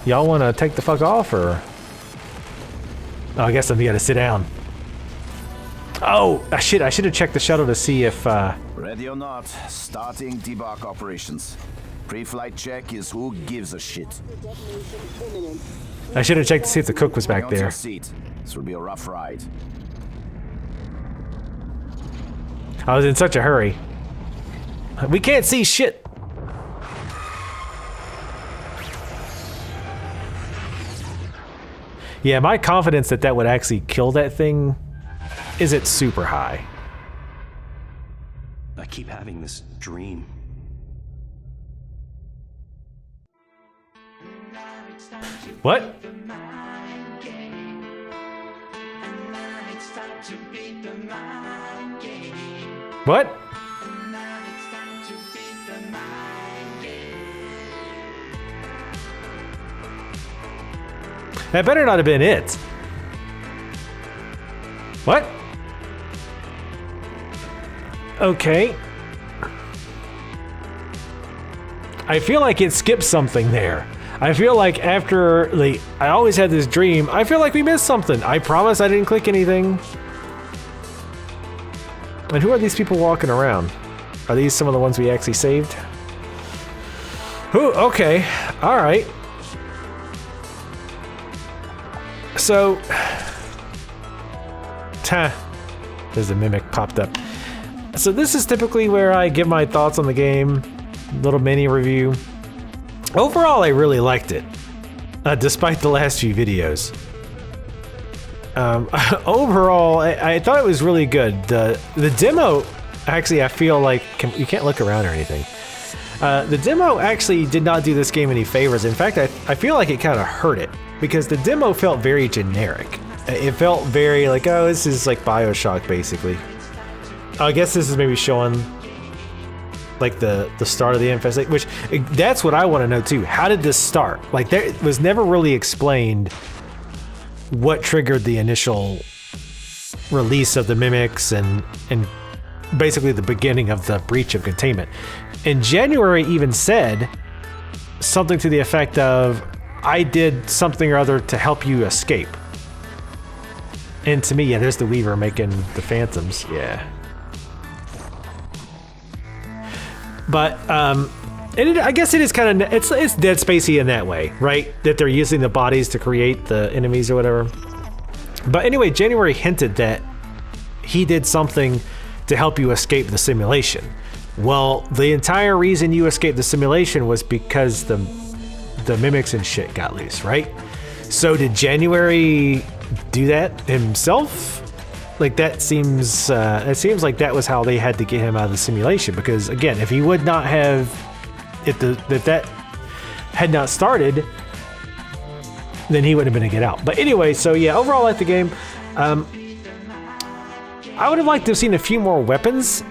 Y'all want to take the fuck off, or? Oh, I guess I'm gonna sit down. Oh, shit, I should have checked the shuttle to see if, Ready or not, starting debark operations. Pre-flight check is who gives a shit. I should have checked to see if the cook was back Hang on to your there. seat. This will be a rough ride. I was in such a hurry. We can't see shit. Yeah, my confidence that that would actually kill that thing isn't super high. I keep having this dream. What? What? That better not have been it. What? Okay. I feel like it skipped something there. I feel like after I always had this dream, I feel like we missed something. I promise I didn't click anything. And who are these people walking around? Are these some of the ones we actually saved? Ooh, okay. All right. So, there's a mimic popped up. So this is typically where I give my thoughts on the game, little mini review. Overall, I really liked it, despite the last few videos. Overall, I thought it was really good. The demo, actually, I feel like you can't look around or anything. The demo actually did not do this game any favors. In fact, I feel like it kind of hurt it because the demo felt very generic. It felt very like, oh, this is like BioShock, basically. I guess this is maybe showing like the start of the infestation, which that's what I want to know too. How did this start? Like, there was never really explained what triggered the initial release of the mimics and basically the beginning of the breach of containment. And January even said something to the effect of, I did something or other to help you escape. And to me, yeah, there's the Weaver making the phantoms, yeah. But I guess it is kind of, it's Dead Spacey in that way, right? That they're using the bodies to create the enemies or whatever. But anyway, January hinted that he did something to help you escape the simulation. Well, the entire reason you escaped the simulation was because the mimics and shit got loose, right? So did January do that himself? Like, that seems it seems like that was how they had to get him out of the simulation, because again, if he would not have, if that had not started, then he wouldn't have been able to get out. But anyway, so yeah, overall I like the game. I would have liked to have seen a few more weapons.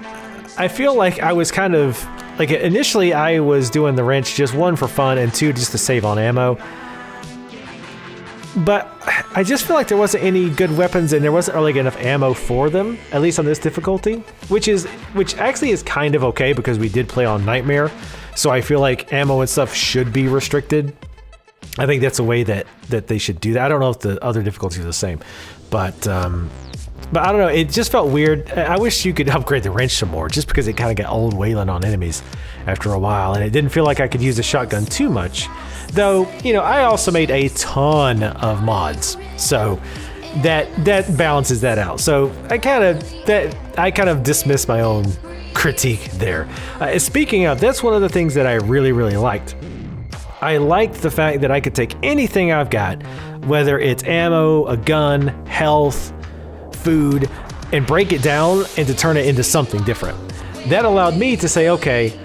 I feel like I was kind of like, initially I was doing the wrench just one for fun and two just to save on ammo. But I just feel like there wasn't any good weapons and there wasn't really enough ammo for them, at least on this difficulty, which actually is kind of okay because we did play on Nightmare, so I feel like ammo and stuff should be restricted. I think that's a way that they should do that. I don't know if the other difficulties are the same, but I don't know, it just felt weird. I wish you could upgrade the wrench some more, just because it kind of got old wailing on enemies after a while, and it didn't feel like I could use the shotgun too much. Though, you know, I also made a ton of mods, so that balances that out. So I kind of dismissed my own critique there. Speaking of, that's one of the things that I really, really liked. I liked the fact that I could take anything I've got, whether it's ammo, a gun, health, food, and break it down and to turn it into something different. That allowed me to say, okay,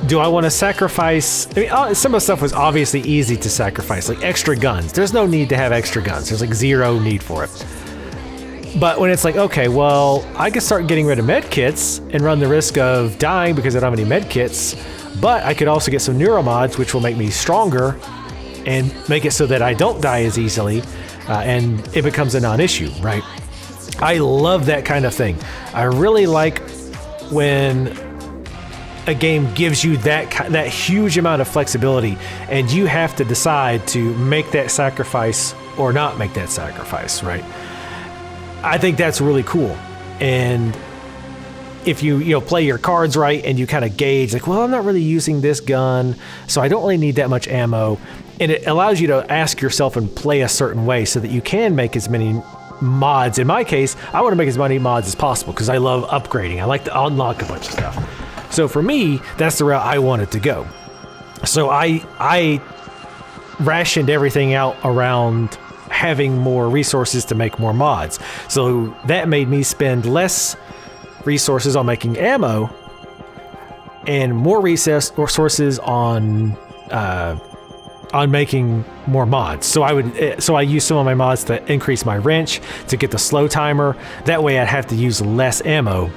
do I want to sacrifice? I mean, some of the stuff was obviously easy to sacrifice, like extra guns. There's no need to have extra guns. There's like zero need for it. But when it's like, okay, well, I could start getting rid of med kits and run the risk of dying because I don't have any med kits, but I could also get some neuromods, which will make me stronger and make it so that I don't die as easily, and it becomes a non-issue, right? I love that kind of thing. I really like when a game gives you that huge amount of flexibility, and you have to decide to make that sacrifice or not make that sacrifice, right? I think that's really cool. And if you play your cards right and you kind of gauge like, well, I'm not really using this gun, so I don't really need that much ammo, and it allows you to ask yourself and play a certain way so that you can make as many mods. In my case, I want to make as many mods as possible because I love upgrading. I like to unlock a bunch of stuff. So for me, that's the route I wanted to go. So I rationed everything out around having more resources to make more mods. So that made me spend less resources on making ammo and more resources on making more mods. So I used some of my mods to increase my wrench, to get the slow timer. That way I'd have to use less ammo,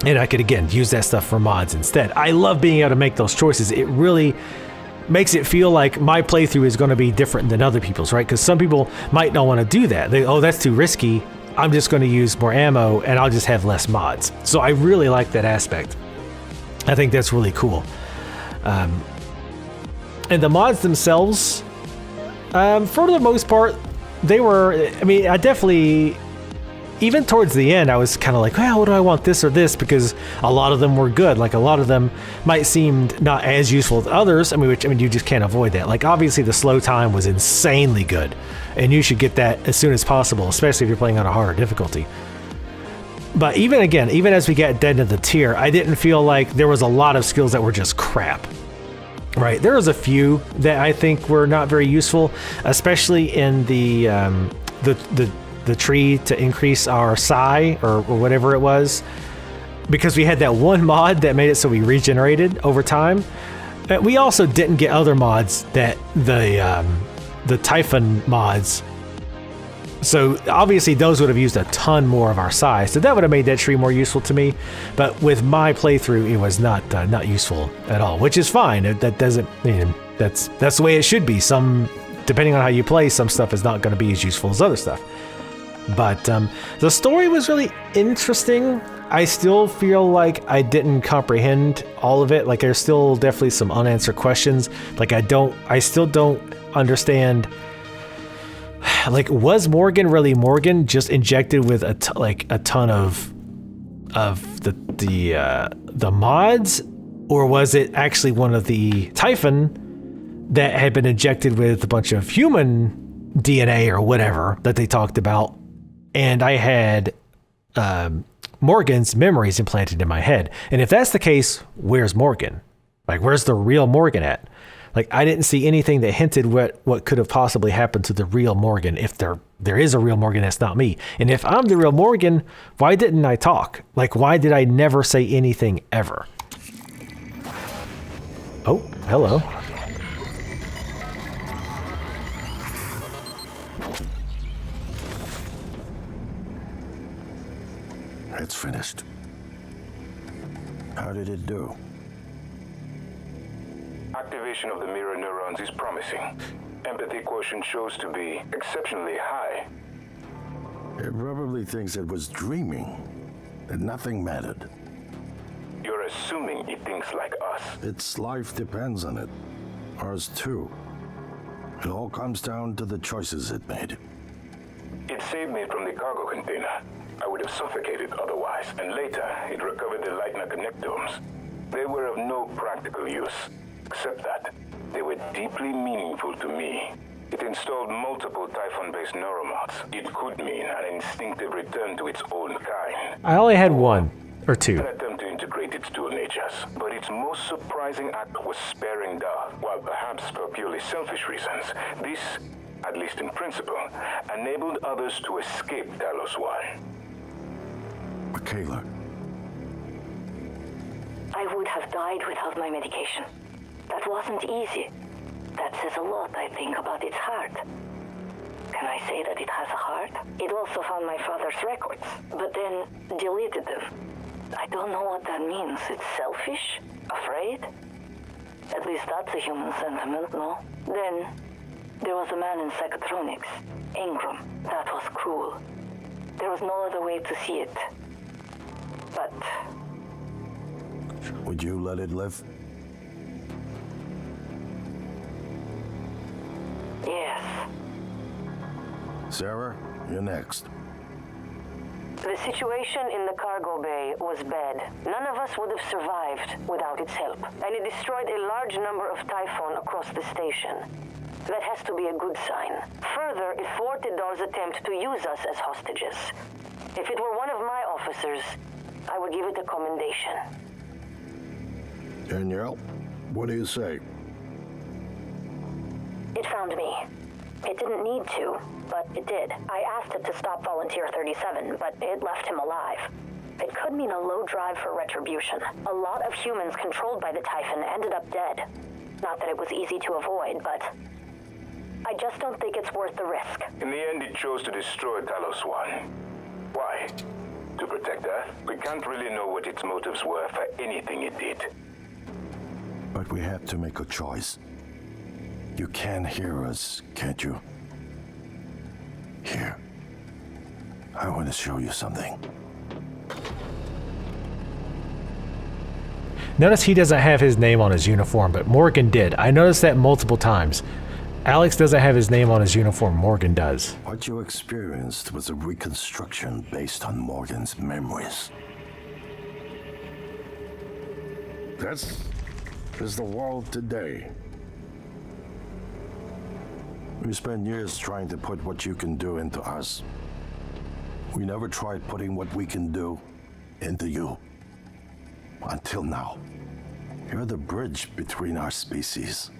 and I could again use that stuff for mods instead. I love being able to make those choices. It really makes it feel like my playthrough is going to be different than other people's, right? Because some people might not want to do that. Oh, that's too risky. I'm just going to use more ammo and I'll just have less mods. So I really like that aspect. I think that's really cool. And the mods themselves, for the most part, they were, I mean, I definitely, even towards the end, I was kind of like, well, what do I want, this or this? Because a lot of them were good. Like a lot of them might seem not as useful as others. I mean, you just can't avoid that. Like obviously the slow time was insanely good, and you should get that as soon as possible, especially if you're playing on a harder difficulty. But even as we got dead into the tier, I didn't feel like there was a lot of skills that were just crap. Right, there was a few that I think were not very useful, especially in the tree to increase our psi or whatever it was, because we had that one mod that made it so we regenerated over time. We also didn't get other mods that the Typhon mods. So obviously those would have used a ton more of our psi, so that would have made that tree more useful to me. But with my playthrough, it was not useful at all, which is fine. That doesn't mean that's the way it should be. Some, depending on how you play, some stuff is not going to be as useful as other stuff. But the story was really interesting. I still feel like I didn't comprehend all of it. Like there's still definitely some unanswered questions. Like I still don't understand. Like, was Morgan really Morgan just injected with a ton of the mods, or was it actually one of the Typhon that had been injected with a bunch of human DNA or whatever that they talked about, and I had Morgan's memories implanted in my head? And if that's the case, where's Morgan? Like, where's the real Morgan at? Like, I didn't see anything that hinted what could have possibly happened to the real Morgan, if there is a real Morgan that's not me. And if I'm the real Morgan, why didn't I talk? Like, why did I never say anything ever? Oh, hello. It's finished. How did it do? Activation of the mirror neurons is promising. Empathy quotient shows to be exceptionally high. It probably thinks it was dreaming, that nothing mattered. You're assuming it thinks like us. Its life depends on it. Ours too. It all comes down to the choices it made. It saved me from the cargo container. I would have suffocated otherwise, and later it recovered the Lightner connectomes. They were of no practical use, except that they were deeply meaningful to me. It installed multiple Typhon-based neuromods. It could mean an instinctive return to its own kind. I only had one or two. An attempt to integrate its dual natures. But its most surprising act was sparing Dar. While perhaps for purely selfish reasons, this, at least in principle, enabled others to escape Talos I. Michaela. I would have died without my medication. That wasn't easy. That says a lot, I think, about its heart. Can I say that it has a heart? It also found my father's records, but then deleted them. I don't know what that means. It's selfish? Afraid? At least that's a human sentiment, no? Then, there was a man in psychotronics. Ingram. That was cruel. There was no other way to see it. But Would you let it live? Yes. Sarah, you're next. The situation in the cargo bay was bad. None of us would have survived without its help, and it destroyed a large number of Typhon across the station. That has to be a good sign. Further, it thwarted Dar's attempt to use us as hostages. If it were one of my officers, I would give it a commendation. Danielle, what do you say? It found me. It didn't need to, but it did. I asked it to stop Volunteer 37, but it left him alive. It could mean a low drive for retribution. A lot of humans controlled by the Typhon ended up dead. Not that it was easy to avoid, but I just don't think it's worth the risk. In the end, it chose to destroy Talos I. Why? To protect Earth? We can't really know what its motives were for anything it did. But we have to make a choice. You can hear us, can't you? Here. I want to show you something. Notice he doesn't have his name on his uniform, but Morgan did. I noticed that multiple times. Alex doesn't have his name on his uniform, Morgan does. What you experienced was a reconstruction based on Morgan's memories. This is the world today. We spent years trying to put what you can do into us. We never tried putting what we can do into you. Until now. You're the bridge between our species.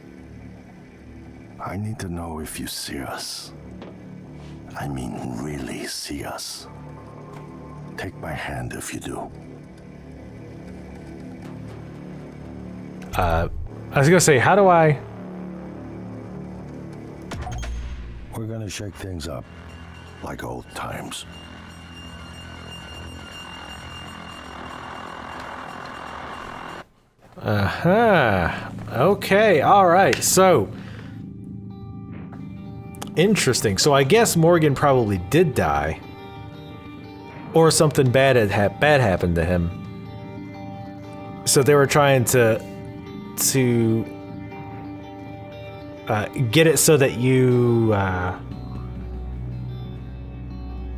I need to know if you see us. I mean, really see us. Take my hand if you do. I was gonna say, how do I... We're gonna shake things up, like old times. Okay, alright, so... Interesting. So I guess Morgan probably did die. Or something bad happened to him. So they were trying to get it so that you...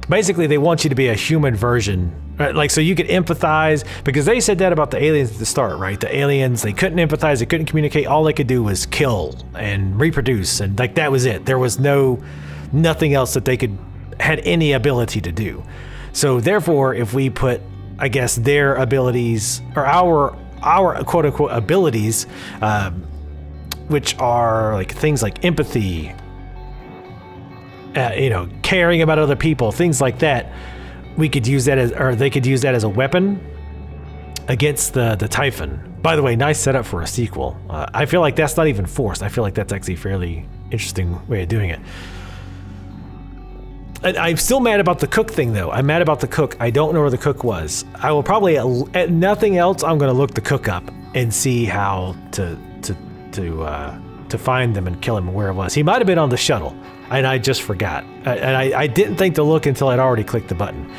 basically, they want you to be a human version. Right? Like, so you could empathize, because they said that about the aliens at the start, right? The aliens, they couldn't empathize, they couldn't communicate, all they could do was kill and reproduce, and like that was it. There was nothing else that they had any ability to do. So therefore, if we put, I guess, their abilities, or our quote-unquote abilities, which are like things like empathy, caring about other people, things like that, we could use that they could use that as a weapon against the Typhon. By the way, nice setup for a sequel. I feel like that's not even forced. I feel like that's actually a fairly interesting way of doing it. I'm still mad about the cook thing, though. I'm mad about the cook. I don't know where the cook was. I will probably, at nothing else, I'm going to look the cook up and see how to find them and kill him where it was. He might have been on the shuttle, and I just forgot. And I didn't think to look until I'd already clicked the button.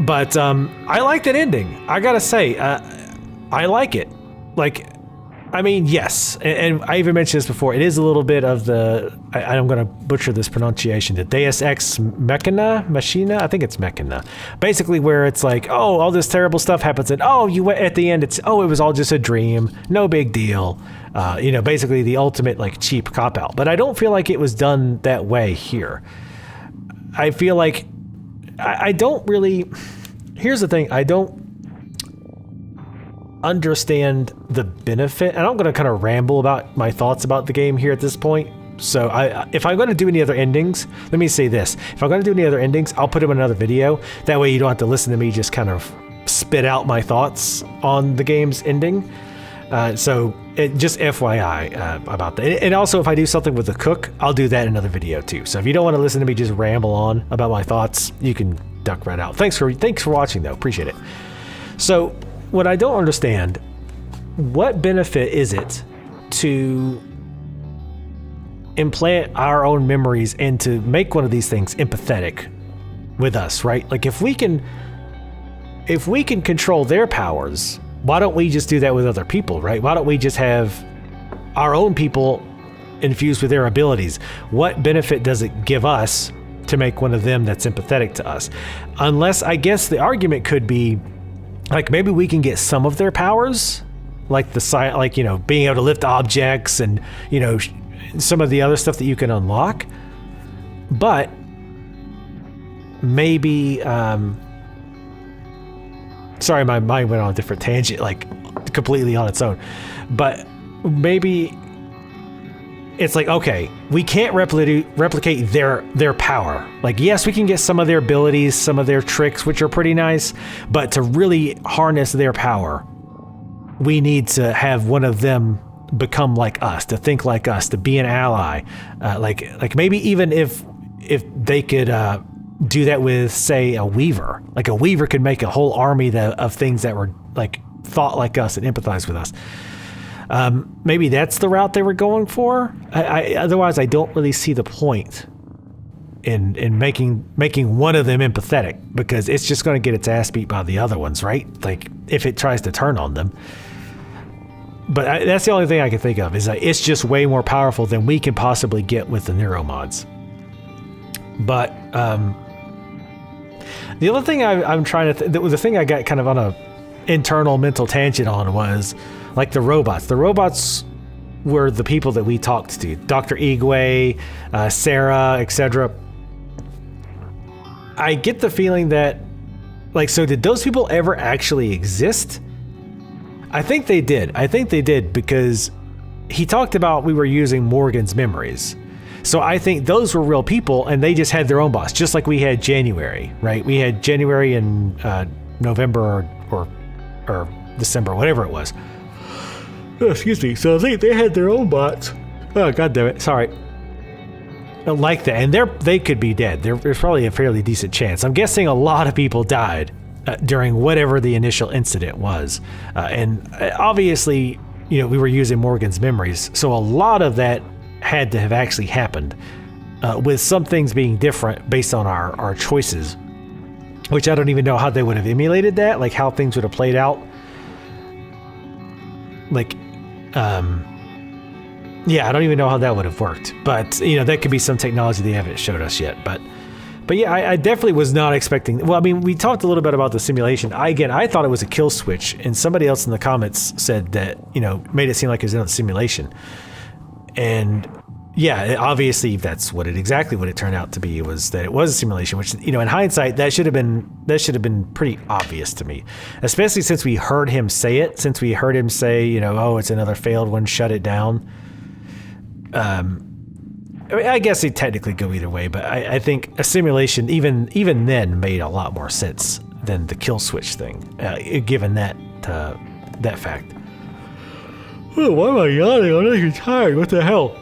But I like that ending. I gotta say, I like it. Like, I mean, yes, and I even mentioned this before. It is a little bit of the, I'm going to butcher this pronunciation, the Deus Ex Machina? I think it's Machina. Basically where it's like, oh, all this terrible stuff happens, and at the end it's, it was all just a dream, no big deal. Basically the ultimate like cheap cop-out. But I don't feel like it was done that way here. I feel like, I don't really, here's the thing, I don't understand the benefit, and I'm going to kind of ramble about my thoughts about the game here at this point. So if I'm going to do any other endings, let me say this. If I'm going to do any other endings, I'll put them in another video. That way you don't have to listen to me just kind of spit out my thoughts on the game's ending. So just FYI about that. And also, if I do something with the cook, I'll do that in another video too. So if you don't want to listen to me just ramble on about my thoughts, you can duck right out. Thanks for watching, though. Appreciate it. So what I don't understand, what benefit is it to implant our own memories and to make one of these things empathetic with us, right? Like if we can control their powers, why don't we just do that with other people, right? Why don't we just have our own people infused with their abilities? What benefit does it give us to make one of them that's empathetic to us? Unless, I guess the argument could be, like, maybe we can get some of their powers, like being able to lift objects and, some of the other stuff that you can unlock. But maybe, sorry, my mind went on a different tangent, like completely on its own. But maybe it's like, okay, we can't replicate their power. Like, yes, we can get some of their abilities, some of their tricks, which are pretty nice, but to really harness their power, we need to have one of them become like us, to think like us, to be an ally. Like maybe even if they could do that with, say, a weaver. Like a weaver could make a whole army of things that were like thought like us and empathize with us. Maybe that's the route they were going for. Otherwise, I don't really see the point in making one of them empathetic, because it's just going to get its ass beat by the other ones, right? Like if it tries to turn on them. But that's the only thing I can think of, is that it's just way more powerful than we can possibly get with the neuromods. But the other thing I'm trying to the thing I got kind of on a internal mental tangent on was like the robots. The robots were the people that we talked to, Dr. Igwe, Sarah, etc. I get the feeling that, like, so did those people ever actually exist? I think they did, because he talked about we were using Morgan's memories. So I think those were real people, and they just had their own boss, just like we had January, right? We had January and November or December, whatever it was. Oh, excuse me. So I think they had their own bots. Oh, God damn it. Sorry. Like that. And they could be dead. There's probably a fairly decent chance. I'm guessing a lot of people died during whatever the initial incident was. And obviously, we were using Morgan's memories. So a lot of that had to have actually happened, with some things being different based on our choices, which I don't even know how they would have emulated that, like how things would have played out. Like, yeah, I don't even know how that would have worked, but that could be some technology they haven't showed us yet. But yeah, I definitely was not expecting. Well, I mean, we talked a little bit about the simulation. I thought it was a kill switch, and somebody else in the comments said that made it seem like it was another simulation. And yeah, obviously that's exactly what it turned out to be, was that it was a simulation, which, in hindsight, that should have been pretty obvious to me, especially since we heard him say it, oh, it's another failed one, shut it down. I mean, I guess it technically go either way, but I think a simulation even then made a lot more sense than the kill switch thing, given that fact. Oh, why am I yawning? I'm not even tired. What the hell?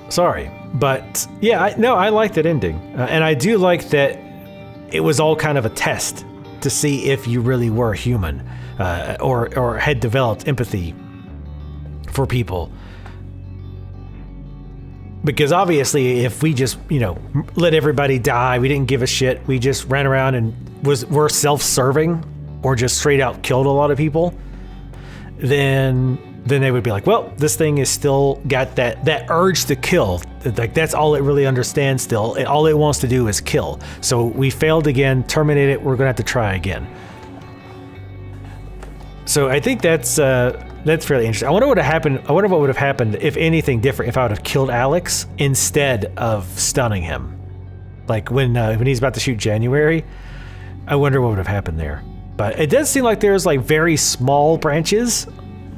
Sorry. But yeah, I like that ending. And I do like that it was all kind of a test to see if you really were human, or had developed empathy for people. Because obviously, if we just, let everybody die, we didn't give a shit, we just ran around and were self-serving, or just straight out killed a lot of people, then they would be like, well, this thing is still got that urge to kill. Like, that's all it really understands still. All it wants to do is kill. So we failed again, terminate it, we're gonna have to try again. So I think that's fairly interesting. I wonder what would have happened if anything different, if I would have killed Alex instead of stunning him. Like when he's about to shoot January, I wonder what would have happened there. But it does seem like there's like very small branches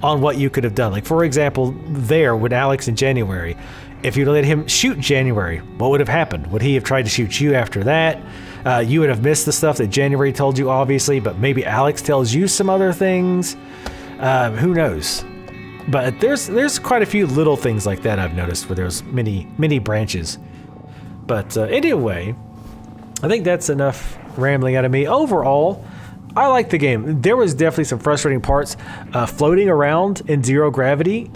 on what you could have done. Like, for example, there with Alex in January, if you'd let him shoot January, what would have happened? Would he have tried to shoot you after that? You would have missed the stuff that January told you, obviously, but maybe Alex tells you some other things. Who knows? But there's quite a few little things like that I've noticed, where there's many branches. But anyway, I think that's enough rambling out of me. Overall, I like the game. There was definitely some frustrating parts. Floating around in zero gravity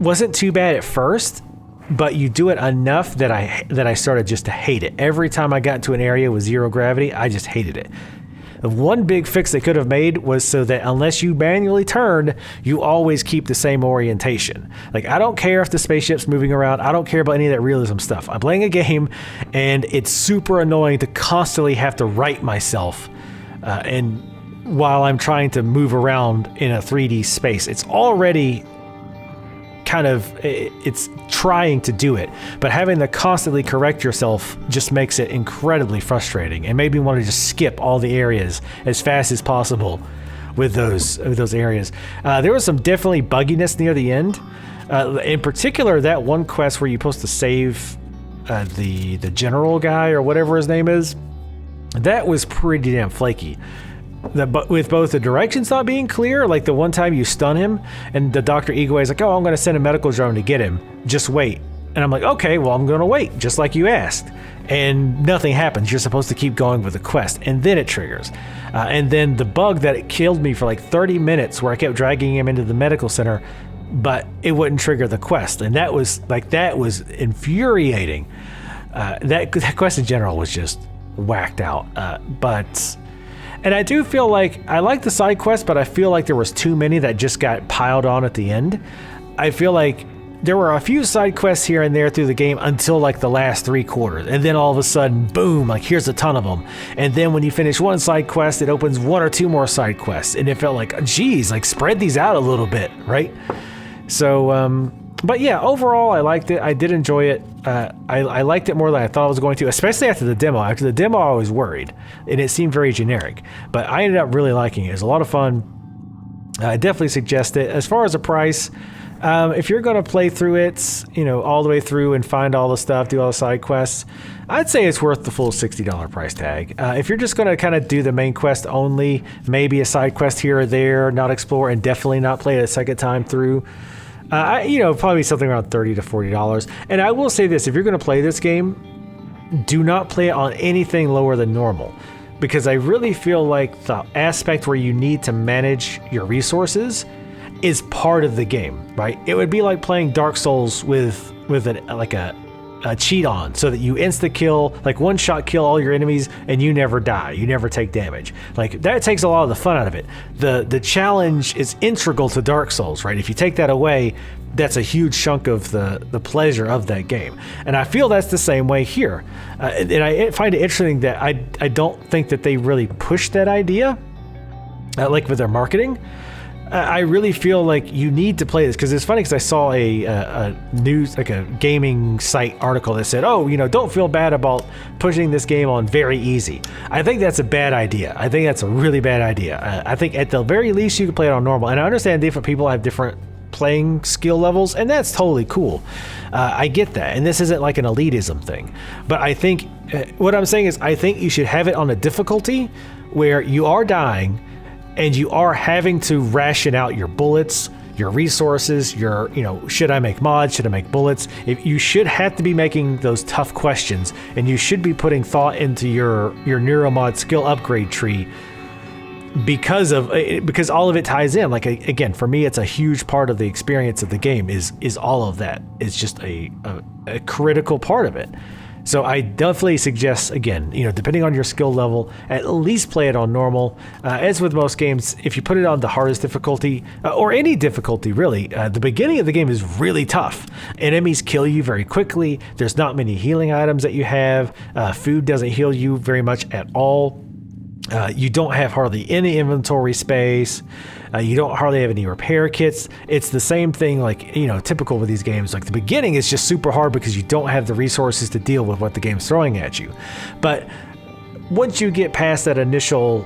wasn't too bad at first, but you do it enough that I started just to hate it. Every time I got into an area with zero gravity, I just hated it. The one big fix they could have made was so that unless you manually turn, you always keep the same orientation. Like, I don't care if the spaceship's moving around. I don't care about any of that realism stuff. I'm playing a game, and it's super annoying to constantly have to right myself and while I'm trying to move around in a 3D space. It's already kind of, it's trying to do it, but having to constantly correct yourself just makes it incredibly frustrating and made me want to just skip all the areas as fast as possible with those areas. There was some definitely bugginess near the end. In particular, that one quest where you're supposed to save the general guy or whatever his name is, that was pretty damn flaky. But with both the directions not being clear, like the one time you stun him and the Dr. Igwe is like, oh, I'm going to send a medical drone to get him. Just wait. And I'm like, okay, well, I'm going to wait, just like you asked. And nothing happens. You're supposed to keep going with the quest. And then it triggers. And then the bug that it killed me for like 30 minutes where I kept dragging him into the medical center, but it wouldn't trigger the quest. And that was infuriating. That quest in general was just whacked out. And I do feel like I like the side quests, but I feel like there was too many that just got piled on at the end. I feel like there were a few side quests here and there through the game until like the last 3 quarters. And then all of a sudden, boom, like here's a ton of them. And then when you finish one side quest, it opens 1 or 2 more side quests. And it felt like, geez, like spread these out a little bit, right? So, but yeah, overall, I liked it. I did enjoy it. I liked it more than I thought I was going to, especially after the demo. After the demo, I was worried, and it seemed very generic. But I ended up really liking it. It was a lot of fun. I definitely suggest it. As far as the price, if you're going to play through it, all the way through and find all the stuff, do all the side quests, I'd say it's worth the full $60 price tag. If you're just going to kind of do the main quest only, maybe a side quest here or there, not explore, and definitely not play it a second time through, probably something around $30 to $40. And I will say this, if you're going to play this game, do not play it on anything lower than normal, because I really feel like the aspect where you need to manage your resources is part of the game, right? It would be like playing Dark Souls with a cheat on, so that you insta-kill, like one-shot kill all your enemies and you never die, you never take damage. Like, that takes a lot of the fun out of it. The challenge is integral to Dark Souls, right? If you take that away, that's a huge chunk of the pleasure of that game. And I feel that's the same way here. And I find it interesting that I don't think that they really push that idea, like with their marketing. I really feel like you need to play this, because it's funny, because I saw a news, like a gaming site article that said, oh, don't feel bad about pushing this game on very easy. I think that's a bad idea. I think that's a really bad idea. I think at the very least you can play it on normal. And I understand different people have different playing skill levels, and that's totally cool. I get that. And this isn't like an elitism thing. But I think, what I'm saying is, I think you should have it on a difficulty where you are dying, and you are having to ration out your bullets, your resources, should I make mods, should I make bullets? You should have to be making those tough questions, and you should be putting thought into your neuromod skill upgrade tree, because all of it ties in. Like, again, for me, it's a huge part of the experience of the game is all of that. It's just a critical part of it. So I definitely suggest, again, depending on your skill level, at least play it on normal. As with most games, if you put it on the hardest difficulty, or any difficulty really, the beginning of the game is really tough. Enemies kill you very quickly. There's not many healing items that you have. Food doesn't heal you very much at all. You don't have hardly any inventory space. You don't hardly have any repair kits. It's the same thing, like, typical with these games. Like, the beginning is just super hard because you don't have the resources to deal with what the game's throwing at you. But once you get past that initial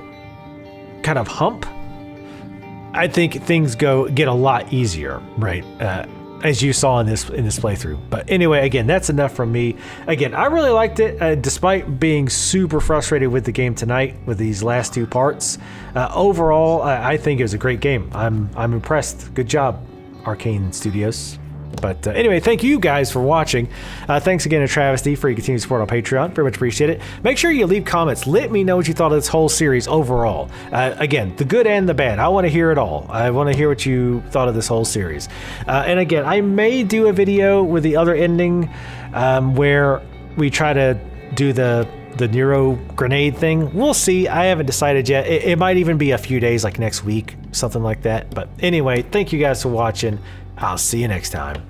kind of hump, I think things get a lot easier, right? As you saw in this playthrough. But anyway, again, that's enough from me. Again, I really liked it, despite being super frustrated with the game tonight with these last 2 parts. Overall, I think it was a great game. I'm impressed. Good job, Arcane Studios. But anyway, thank you guys for watching. Thanks again to Travesty for your continued support on Patreon. Very much appreciate it. Make sure you leave comments. Let me know what you thought of this whole series overall. Again, the good and the bad. I want to hear it all. I want to hear what you thought of this whole series. And again, I may do a video with the other ending where we try to do the the neuro grenade thing. We'll see. I haven't decided yet. It might even be a few days, like next week, something like that. But anyway, thank you guys for watching. I'll see you next time.